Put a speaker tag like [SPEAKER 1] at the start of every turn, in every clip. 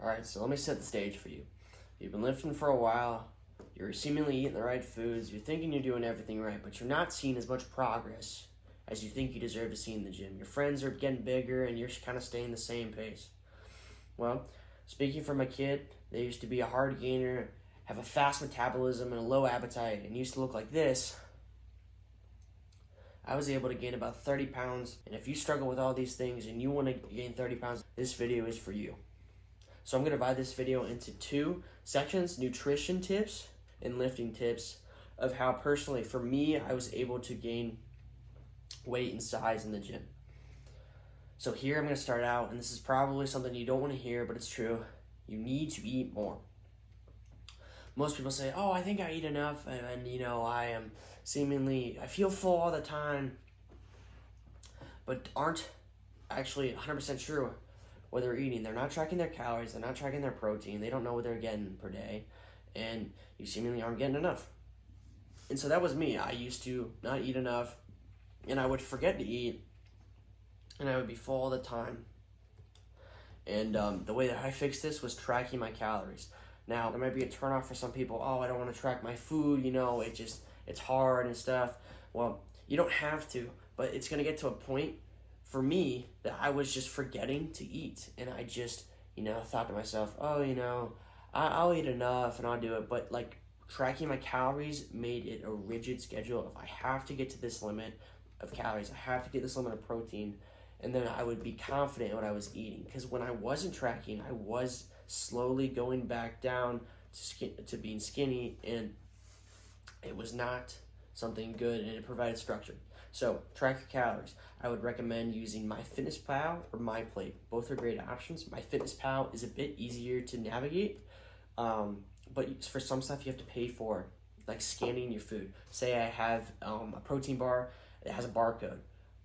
[SPEAKER 1] Alright, so let me set the stage for you. You've been lifting for a while, you're seemingly eating the right foods, you're thinking you're doing everything right, but you're not seeing as much progress as you think you deserve to see in the gym. Your friends are getting bigger and you're kind of staying the same pace. Well, speaking from a kid that used to be a hard gainer, have a fast metabolism and a low appetite, and used to look like this, I was able to gain about 30 pounds. And if you struggle with all these things and you want to gain 30 pounds, this video is for you. So I'm going to divide this video into two sections: nutrition tips and lifting tips, of how personally, for me, I was able to gain weight and size in the gym. So here I'm going to start out, and this is probably something you don't want to hear, but it's true. You need to eat more. Most people say, oh, I think I eat enough, and I feel full all the time, but aren't actually 100% sure what they're eating. They're not tracking their calories, they're not tracking their protein, they don't know what they're getting per day, and you seemingly aren't getting enough. And so that was me. I used to not eat enough, and I would forget to eat, and I would be full all the time. And the way that I fixed this was tracking my calories. Now, there might be a turnoff for some people. Oh, I don't want to track my food, it's hard and stuff. Well, you don't have to, but it's going to get to a point for me that I was just forgetting to eat. And I just, thought to myself, oh, I'll eat enough and I'll do it. But like, tracking my calories made it a rigid schedule. If I have to get to this limit of calories, I have to get this limit of protein, and then I would be confident in what I was eating. Because when I wasn't tracking, I was slowly going back down to being skinny, and it was not something good, and it provided structure. So track your calories. I would recommend using MyFitnessPal or MyPlate. Both are great options. MyFitnessPal is a bit easier to navigate, but for some stuff you have to pay for, like scanning your food. Say I have a protein bar that has a barcode.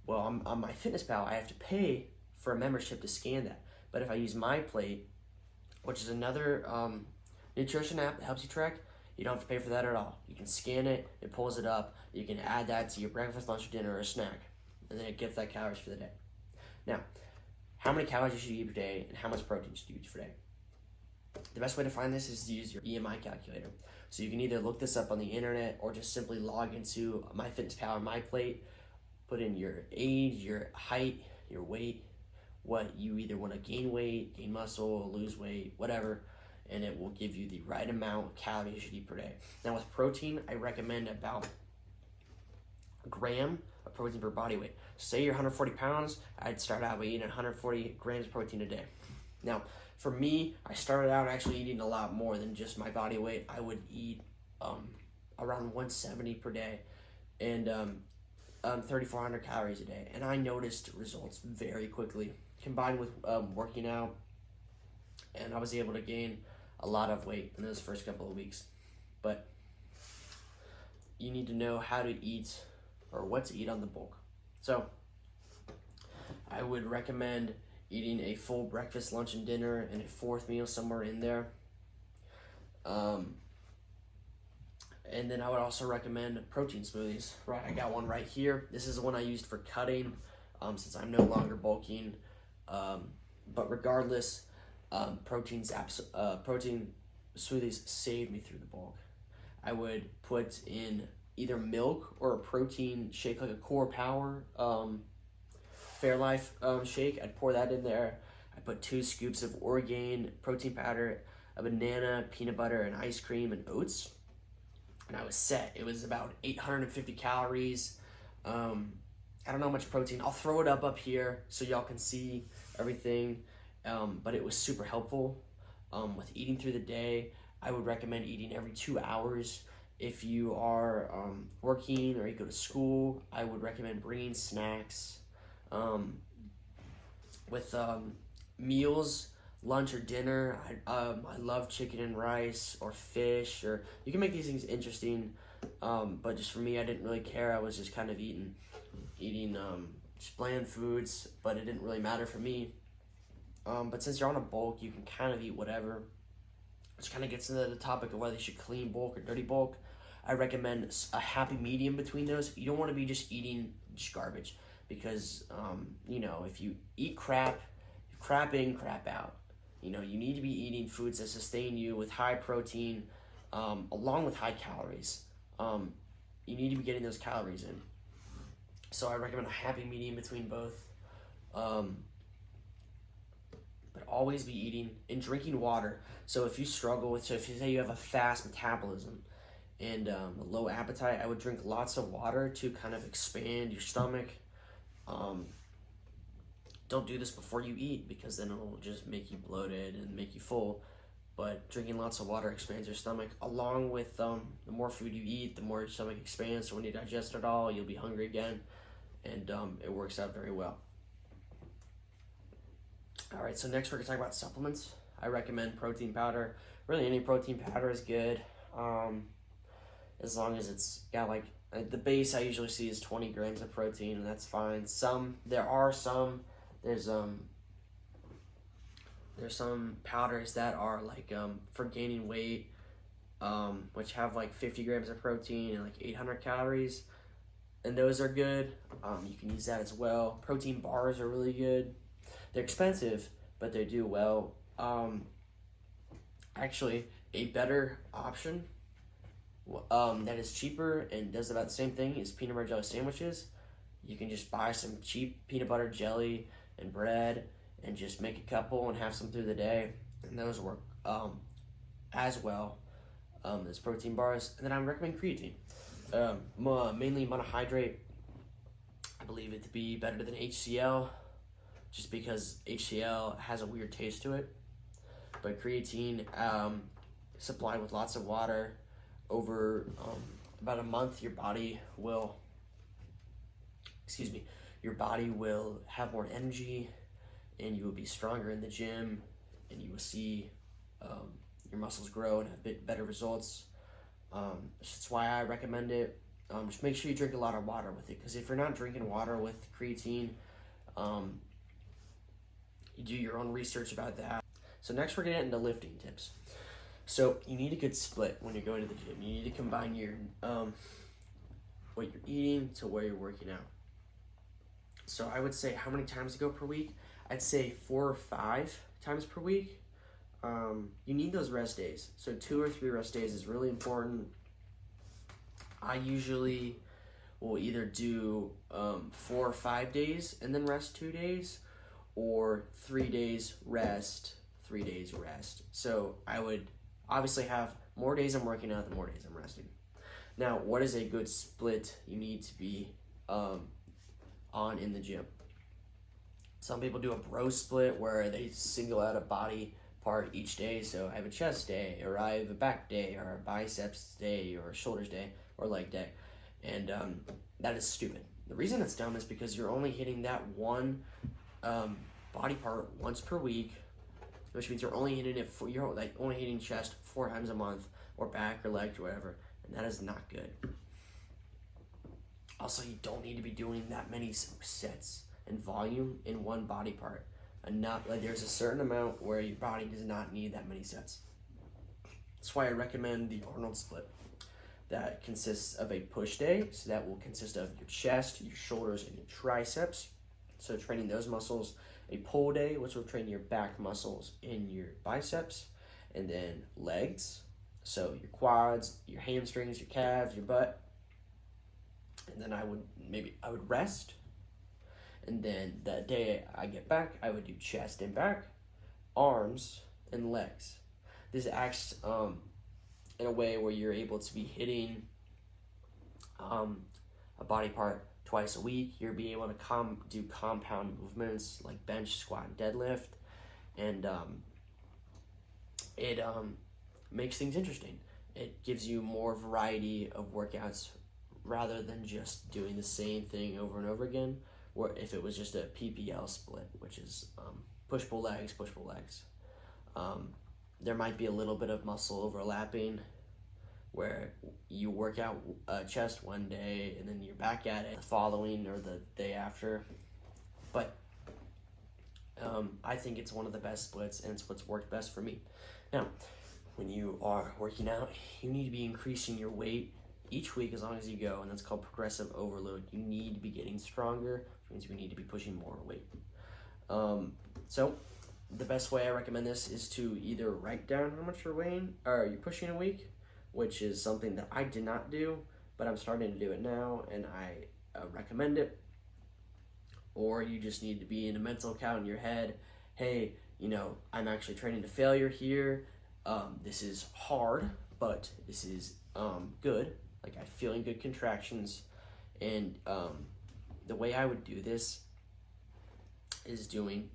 [SPEAKER 1] Well, on MyFitnessPal, I have to pay for a membership to scan that. But if I use MyPlate, which is another nutrition app that helps you track, you don't have to pay for that at all. You can scan it, it pulls it up, you can add that to your breakfast, lunch, or dinner, or a snack, and then it gets that calories for the day. Now, how many calories you should eat per day, and how much protein should you eat per day? The best way to find this is to use your BMI calculator. So you can either look this up on the internet or just simply log into MyFitnessPal or MyPlate, put in your age, your height, your weight, what you either want to gain weight, gain muscle, lose weight, whatever, and it will give you the right amount of calories you should eat per day. Now with protein, I recommend about a gram of protein per body weight. Say you're 140 pounds, I'd start out by eating 140 grams of protein a day. Now, for me, I started out actually eating a lot more than just my body weight. I would eat around 170 per day, and 3,400 calories a day, and I noticed results very quickly, combined with working out, and I was able to gain a lot of weight in those first couple of weeks. But you need to know how to eat, or what to eat on the bulk. So I would recommend eating a full breakfast, lunch, and dinner, and a fourth meal somewhere in there. And then I would also recommend protein smoothies. Right, I got one right here. This is the one I used for cutting, since I'm no longer bulking. But regardless, protein smoothies saved me through the bulk. I would put in either milk or a protein shake, like a Core Power Fairlife shake. I'd pour that in there. I put 2 scoops of Orgain protein powder, a banana, peanut butter, and ice cream, and oats. And I was set. It was about 850 calories. I don't know how much protein. I'll throw it up here so y'all can see everything. But it was super helpful with eating through the day. I would recommend eating every 2 hours. If you are working or you go to school, I would recommend bringing snacks. With meals, lunch or dinner, I love chicken and rice or fish, or you can make these things interesting, but just for me, I didn't really care. I was just kind of eating just bland foods, but it didn't really matter for me. But since you're on a bulk, you can kind of eat whatever, which kind of gets into the topic of whether you should clean bulk or dirty bulk. I recommend a happy medium between those. You don't want to be just eating just garbage, because if you eat crap, crap in, crap out. You know, you need to be eating foods that sustain you with high protein, along with high calories. You need to be getting those calories in. So I recommend a happy medium between both. But always be eating and drinking water. So if you if you say you have a fast metabolism and a low appetite, I would drink lots of water to kind of expand your stomach. Don't do this before you eat, because then it'll just make you bloated and make you full. But drinking lots of water expands your stomach. Along with the more food you eat, the more your stomach expands. So when you digest it all, you'll be hungry again, and it works out very well. All right, so next we're gonna talk about supplements. I recommend protein powder. Really, any protein powder is good, as long as it's got like the base I usually see is 20 grams of protein, and that's fine. There's some powders that are like for gaining weight, which have like 50 grams of protein and like 800 calories, and those are good. You can use that as well. Protein bars are really good. They're expensive, but they do well. Actually, a better option that is cheaper and does about the same thing is peanut butter jelly sandwiches. You can just buy some cheap peanut butter jelly and bread and just make a couple and have some through the day, and those work as well as protein bars. And then I recommend creatine, mainly monohydrate. I believe it to be better than HCl, just because HCl has a weird taste to it. But creatine, supplied with lots of water, over about a month, your body will have more energy, and you will be stronger in the gym, and you will see your muscles grow and have better results. That's why I recommend it. Just make sure you drink a lot of water with it, because if you're not drinking water with creatine, you do your own research about that. So next we're gonna get into lifting tips. So you need a good split when you're going to the gym. You need to combine your what you're eating to where you're working out. So I would say, how many times to go per week? I'd say 4 or 5 times per week. You need those rest days. So 2 or 3 rest days is really important. I usually will either do 4 or 5 days and then rest 2 days, or 3 days rest, 3 days rest. So I would obviously have more days I'm working out than more days I'm resting. Now, what is a good split you need to be on in the gym? Some people do a bro split where they single out a body part each day. So I have a chest day, or I have a back day, or a biceps day, or a shoulders day, or leg day. And that is stupid. The reason it's dumb is because you're only hitting that one body part once per week, which means you're only hitting it you're like only hitting chest 4 times a month, or back or legs or whatever, and that is not good. Also, you don't need to be doing that many sets and volume in one body part. There's a certain amount where your body does not need that many sets. That's why I recommend the Arnold split. That consists of a push day, so that will consist of your chest, your shoulders, and your triceps. So training those muscles. A pull day, which will train your back muscles and your biceps, and then legs. So your quads, your hamstrings, your calves, your butt. And then I would rest. And then that day I get back, I would do chest and back, arms, and legs. This acts in a way where you're able to be hitting a body part twice a week. You're being able to do compound movements like bench, squat, and deadlift. And it makes things interesting. It gives you more variety of workouts rather than just doing the same thing over and over again, or if it was just a PPL split, which is push-pull legs, push-pull legs. There might be a little bit of muscle overlapping where you work out chest one day and then you're back at it the following or the day after. But I think it's one of the best splits, and it's what's worked best for me. Now, when you are working out, you need to be increasing your weight each week as long as you go, and that's called progressive overload. You need to be getting stronger, which means we need to be pushing more weight. So the best way I recommend this is to either write down how much you're weighing or you're pushing a week, which is something that I did not do, but I'm starting to do it now, and I recommend it. Or you just need to be in a mental count in your head. Hey, I'm actually training to failure here. This is hard, but this is good. Like, I'm feeling good contractions. And the way I would do this is doing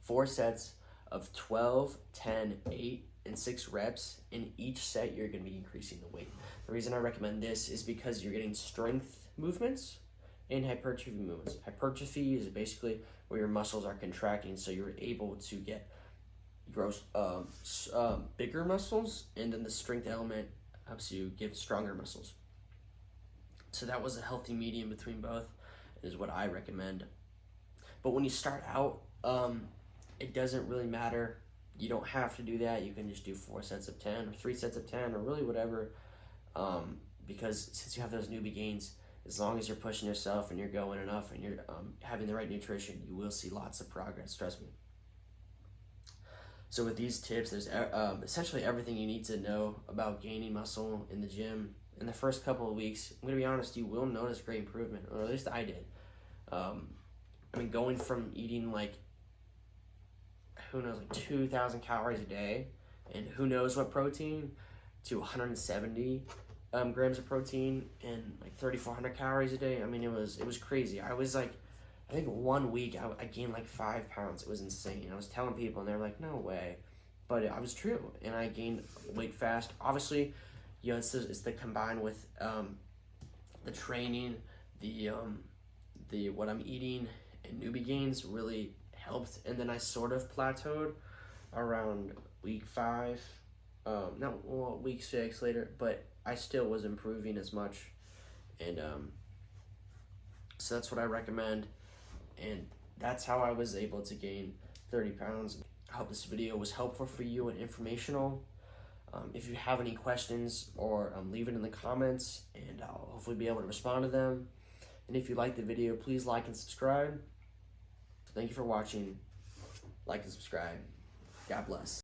[SPEAKER 1] 4 sets of 12, 10, 8, and 6 reps. In each set, you're going to be increasing the weight. The reason I recommend this is because you're getting strength movements and hypertrophy movements. Hypertrophy is basically where your muscles are contracting, so you're able to get bigger muscles, and then the strength element helps you get stronger muscles. So that was a healthy medium between both, is what I recommend. But when you start out, it doesn't really matter. You don't have to do that. You can just do 4 sets of 10 or 3 sets of 10 or really whatever, because since you have those newbie gains, as long as you're pushing yourself and you're going enough and you're having the right nutrition, you will see lots of progress, trust me. So with these tips, there's essentially everything you need to know about gaining muscle in the gym. In the first couple of weeks, I'm going to be honest, you will notice great improvement, or at least I did. Going from eating like 2,000 calories a day, and who knows what protein, to 170 grams of protein and like 3,400 calories a day. It was crazy. I was like, I think 1 week I gained like 5 pounds. It was insane. I was telling people and they're like, no way. But I was true, and I gained weight fast. Obviously, it's the combined with the training, the what I'm eating, and newbie gains really helped. And then I sort of plateaued around week 5, week 6 later, but I still was improving as much. And so that's what I recommend, and that's how I was able to gain 30 pounds. I hope this video was helpful for you and informational. If you have any questions, or leave it in the comments, and I'll hopefully be able to respond to them. And if you like the video, please like and subscribe. Thank you for watching. Like and subscribe. God bless.